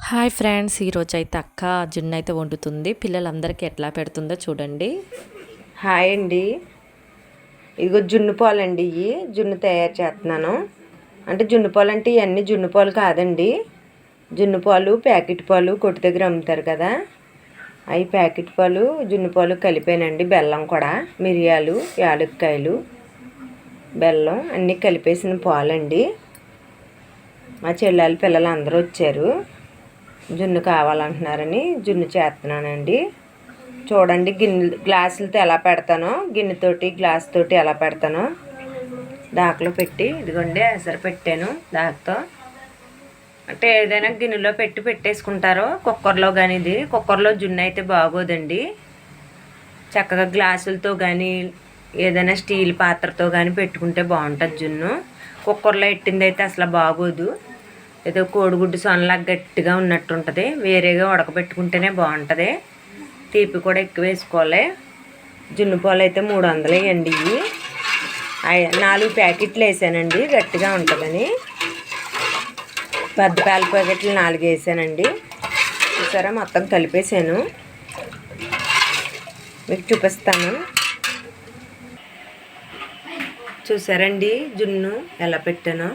Hi friends, ఈరోజు అయితే అక్క జున్ను అయితే వండుతుంది. పిల్లలందరికీ ఎట్లా పెడుతుందో చూడండి. హాయ్ అండి. ఇదిగో జున్ను పాలు అండి. ఇవి జున్ను తయారు చేస్తున్నాను. అంటే జున్ను పాలు అంటే ఇవన్నీ జున్ను పాలు కాదండి. జున్ను పాలు ప్యాకెట్ పాలు కొట్టు దగ్గర అమ్ముతారు కదా, అవి ప్యాకెట్ పాలు జున్ను పాలు కలిపానండి. బెల్లం కూడా, మిరియాలు, యాలక్కాయలు, బెల్లం అన్నీ కలిపేసిన పాలండి. మా చెల్లెలు పిల్లలు అందరూ వచ్చారు, జున్ను కావాలంటున్నారని జున్ను చేస్తున్నానండి. చూడండి గ్లాసులతో ఎలా పెడతానో, గిన్నెతోటి గ్లాస్ తోటి ఎలా పెడతానో దాకలో పెట్టి, ఇదిగోండి ఎసరు పెట్టాను. దాకతో అంటే ఏదైనా గిన్నెలో పెట్టి పెట్టేసుకుంటారో, కుక్కర్లో కానీ. ఇది కుక్కర్లో జున్ను అయితే బాగోదండి. చక్కగా గ్లాసులతో కానీ ఏదైనా స్టీల్ పాత్రతో కానీ పెట్టుకుంటే బాగుంటుంది జున్ను. కుక్కర్లో పెట్టింది అయితే అసలు బాగోదు. ఏదో కోడిగుడ్డు సొనలా గట్టిగా ఉన్నట్టు ఉంటుంది. వేరేగా ఉడకబెట్టుకుంటేనే బాగుంటుంది. తీపి కూడా ఎక్కువ వేసుకోవాలి. జున్ను పాలు అయితే 300 వేయండి. ఇవి 4 ప్యాకెట్లు వేసానండి, గట్టిగా ఉంటుందని. పెద్ద పాల ప్యాకెట్లు 4 వేసానండి. చూసారా, మొత్తం కలిపేసాను. మీకు చూపిస్తాను. చూసారండి జున్ను ఎలా పెట్టానో.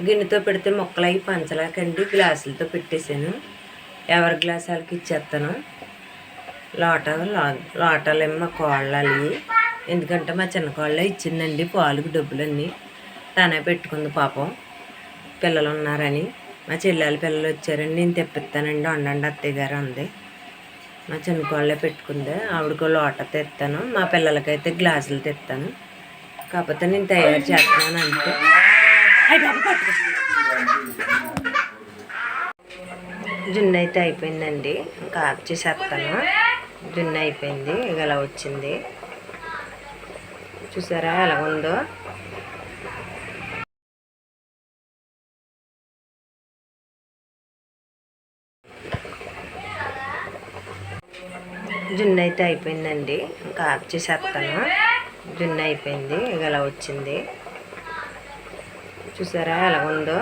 గిన్నెతో పెడితే మొక్కలు అవి పంచలాకండి, గ్లాసులతో పెట్టేశాను. ఎవరి గ్లాసు వాళ్ళకి ఇచ్చేస్తాను. లోటాలేమో మా కోళ్ళవి, ఎందుకంటే మా చిన్న కోళ్ళ ఇచ్చిందండి పాలుకి డబ్బులన్నీ. తనే పెట్టుకుంది పాపం, పిల్లలు ఉన్నారని. మా చెల్లెల పిల్లలు వచ్చారని నేను తెప్పిస్తానండి, వండండి అత్తయ్య గారు అంది. మా చిన్న కోళ్ళే పెట్టుకుంది. ఆవిడకో లోట తెస్తాను, మా పిల్లలకైతే గ్లాసులు తెస్తాను. కాకపోతే నేను తయారు చేస్తున్నాను అంతే. జున్ను అయితే అయిపోయిందండి, ఇంకా ఆఫ్ చేసేస్తాను. జున్ను అయిపోయింది, ఇక ఇలా వచ్చింది. చూసారా ఎలా ఉందో. జున్ను అయితే అయిపోయిందండి, ఇంకా ఆఫ్ చేసేస్తాను. జున్ను అయిపోయింది, ఇక ఇలా వచ్చింది. చూసారా ఎలా ఉందో.